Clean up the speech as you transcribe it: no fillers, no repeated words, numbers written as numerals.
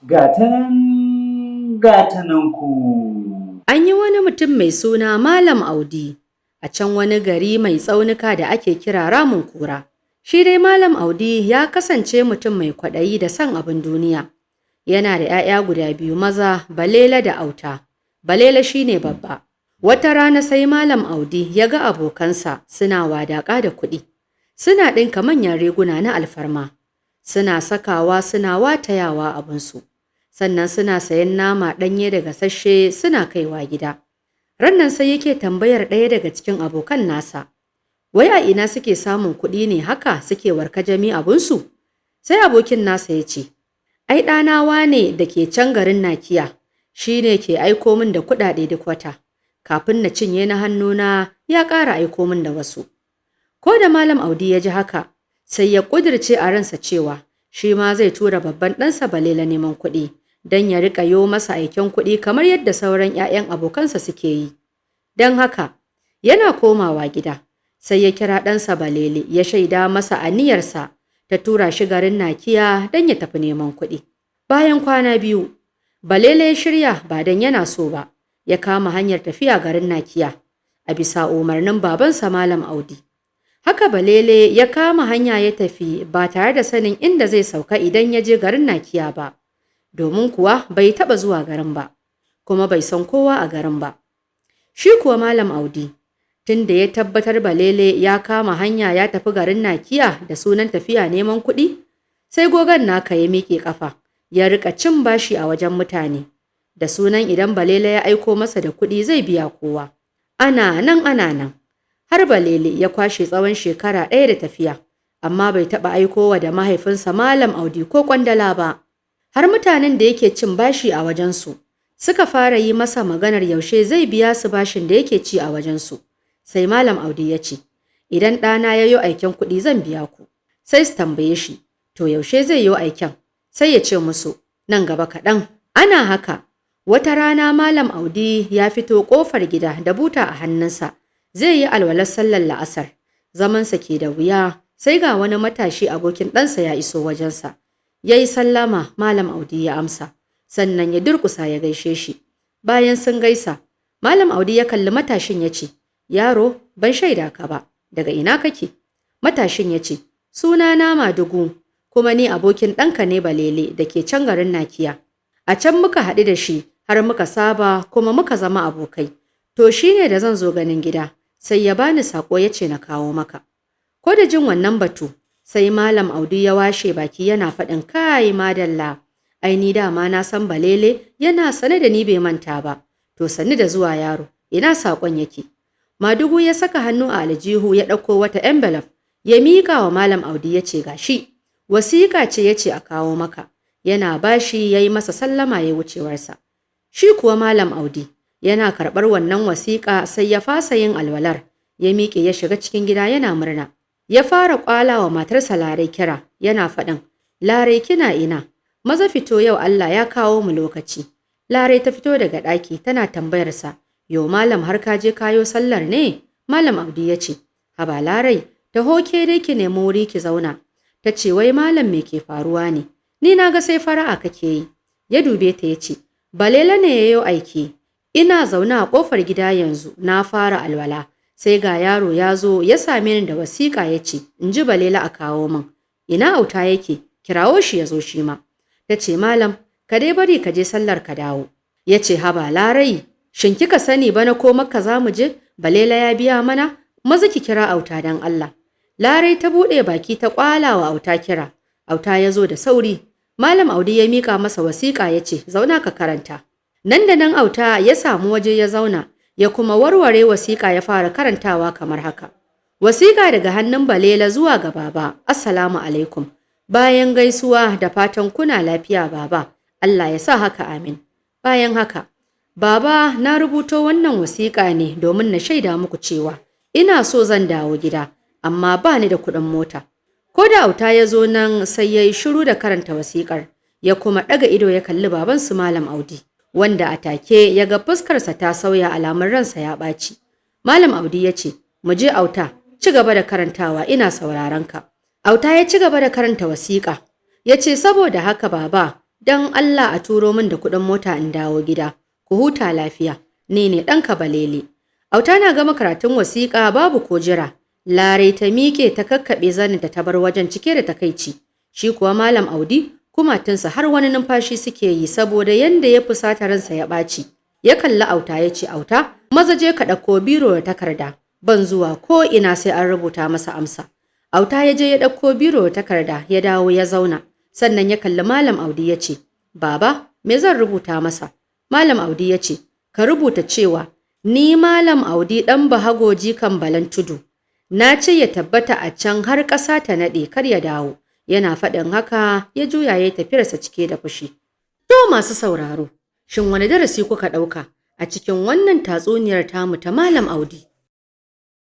Gata nan ku. An yi wani mutum mai suna Malam Audi a can wani gari mai tsaunuka da ake kira Ramin Kura. Shi dai Malam Audi ya kasance mutum mai kwaɗayi da son abin duniya. Yana da ‘ya'ya guda biyu maza, Balela da Auta. Balela shi ne babba. Wata rana sai Malam Audi ya ga abokansa suna wadaƙa da kuɗi. Suna ɗinka manyan riguna na alfarma. Suna sakawa suna watayawa abinsu. Sannan suna sayan nama ɗanye da gasasshe suna kaiwa gida. Rannan sai yake tambayar ɗaya daga cikin abokan nasa, wai a ina suke samun kuɗi ne haka suke warkajami abinsu? Sai abokin nasa ya ce, ai ɗanawa ne da ke can garin Nakiya, shi ne ke aiko min da kuɗaɗe duk wata, kafin na cinye na hannuna ya ƙara aiko min da wasu. Ko da Malam Audi ya ji haka, sai ya ƙudirce a ransa cewa shi ma zai tura babban ɗansa Balela neman kuɗi, don ya riƙa yo masa aiken kuɗi kamar yadda sauran ‘ya'yan abokansa suke yi. Don haka, yana komawa gida, sai ya kira ɗansa Balele ya shaida masa aniyarsa ta tura shi garin Nakiya don ya tafi neman kuɗi. Bayan kwana biyu, Balele ya shirya ba don yana so ba, ya kama hanyar tafiya garin Nakiya, a bisa umarnin babansa Malam Audi. Haka Balele ya kama hanya ya tafi ba tare da sanin inda zai sauka idan ya je garin Nakiya ba. Domin kuwa bai taɓa zuwa garin ba, kuma bai san kowa a garin ba. Shi kuwa Malam Audi, tun da ya tabbatar Balele ya kama hanya ya tafi garin Nakiya da sunan tafiya neman kuɗi, sai gogon naka ya miƙe ƙafa, ya riƙa cin bashi a wajen mutane, da sunan idan Balele ya aiko masa da kuɗi zai biya kowa. Ana nan, har Balele ya kwashe tsawon shekara ɗaya da tafiya, amma bai taɓa aikowa da mahaifinsa Malam Audi ko ƙwandala ba. Har mutanen da yake cin bashi a wajensu suka fara yi masa maganar yaushe zai biya su bashin da yake ci a wajensu. Sai Malam Audi ya ce, idan ɗana ya yo aiken kuɗi zan biya ku. Sai su tambaye shi, to yaushe zai yo aiken? Sai ya ce musu, nan gaba kaɗan. Ana haka, wata rana Malam Audi ya fito ƙofar gida da buta a hannunsa, zai yi alwalar sallar la'asar. Zamansa ke da wuya, sai ga wani matashi abokin ɗansa ya iso wajensa. Ya yi sallama, Malam Audi ya amsa, sannan ya durƙusa ya gaishe shi. Bayan sun gaisa, Malam Audi ya kalli matashin ya ce, yaro, ban shaida ka ba, daga ina kake? Matashin ya ce, sunana Madugu, kuma ni abokin ɗanka ne Balele da ke can garin Nakiya. A can muka haɗu da shi har muka saba kuma muka zama abokai. To shi ne da zan zo ganin gida, sai ya bani saƙo ya ce na kawo maka. Ko da jin wannan batu, sai Malam Audi ya washe baki yana faɗin kai madalla, ai ni dama na san Balele yana sane da ni bai manta ba, to sani da zuwa yaro, ina saƙon yake. Madugu ya saka hannu a aljihu ya ɗauko wata envelope, ya miƙa wa Malam Audi ya ce gashi, wasiƙa ce ya ce a kawo maka, yana bashi ya yi masa sallama ya wucewarsa. Shi kuwa Malam Audi yana karɓar wannan wasiƙa sai ya fasa yin alwalar, ya miƙe ya shiga cikin gida yana murna. Ya fara ƙwala wa matarsa Larai kira, yana faɗin, Larai kina ina, maza fito yau Allah ya kawo mu lokaci. Larai ta fito daga ɗaki tana tambayarsa, yo Malam har ka je kayo sallar ne? Malam Audi ya ce, haba Larai, taho ke dai ki nemi wuri ki zauna. Ta ce wai Malam me ke faruwa ne? Ni na ga sai fara'a kake yi. Ya dube ta ya ce, Balela ne ya yo aiki, ina zaune a ƙofar gida yanzu na fara alwala. Sai ga yaro ya zo ya same ni da wasiƙa ya ce, in ji Balela a kawo min. Ina Auta yake, kirawo shi ya zo shi ma. Ta ce, Malam, ka dai bari ka je sallar ka dawo. Ya ce, haba Larai, shin kika sani bana ko Makka za mu je? Balela ya biya mana, maza ki kira Auta don Allah. Larai ta buɗe baki ta ƙwala wa Auta kira. Auta ya zo da sauri. Malam Audi ya miƙa masa wasiƙa ya ce, zauna ka karanta. Nan da nan Auta ya samu waje ya zauna, ya kuma warware wasiƙa ya fara karantawa kamar haka. Wasiƙa daga hannun Balela zuwa ga Baba, Assalamu alaikum. Bayan gaisuwa da fatan kuna lafiya Baba, Allah ya sa haka amin. Bayan haka, Baba na rubuto wannan wasiƙa ne domin na shaida muku cewa ina so zan dawo gida, amma ba ni da kuɗin mota. Ko da Auta ya zo nan sai ya yi shiru da karanta wasiƙar, ya kuma ɗaga ido ya kalli babansu Malam Audi, wanda a take ya ga fuskarsa ta sauya alamun ransa ya ɓaci. Malam Audi ya ce, mu je Auta, ci gaba da karantawa ina sauraron ka. Auta ya ci gaba da karanta wasiƙa, ya ce saboda haka Baba, don Allah a turo min da kuɗin mota in dawo gida. Ku huta lafiya, ni ne ɗanka Balele. Auta na gama karatun wasiƙa babu ko jira. Larai ta miƙe ta kakkaɓe zaninta ta bar wajen cike da takaici. Shi kuwa Malam Audi kumatunsa har wani numfashi suke yi saboda yanda ya fusata ransa ya ɓaci. Ya kalli Auta ya ce, Auta, maza je ka ɗauko biro da takarda. Ban zuwa ko ina sai an rubuta masa amsa. Auta ya je ya ɗauko biro da takarda ya dawo ya zauna. Sannan ya kalli Malam Audi ya ce, Baba, me zan rubuta masa? Malam Audi ya ce, Ka rubuta cewa, ni Malam Audi ɗan Bahago jikan Balan Tudu. Na ce ya tabbata a can har ƙasa ta naɗe kar ya dawo. Yana faɗin haka ya juya ya tafiyarsa cike da fushi. To masu sauraro, shin wani darasi kuka ɗauka a cikin wannan tatsuniyar tamu ta Malam Audi?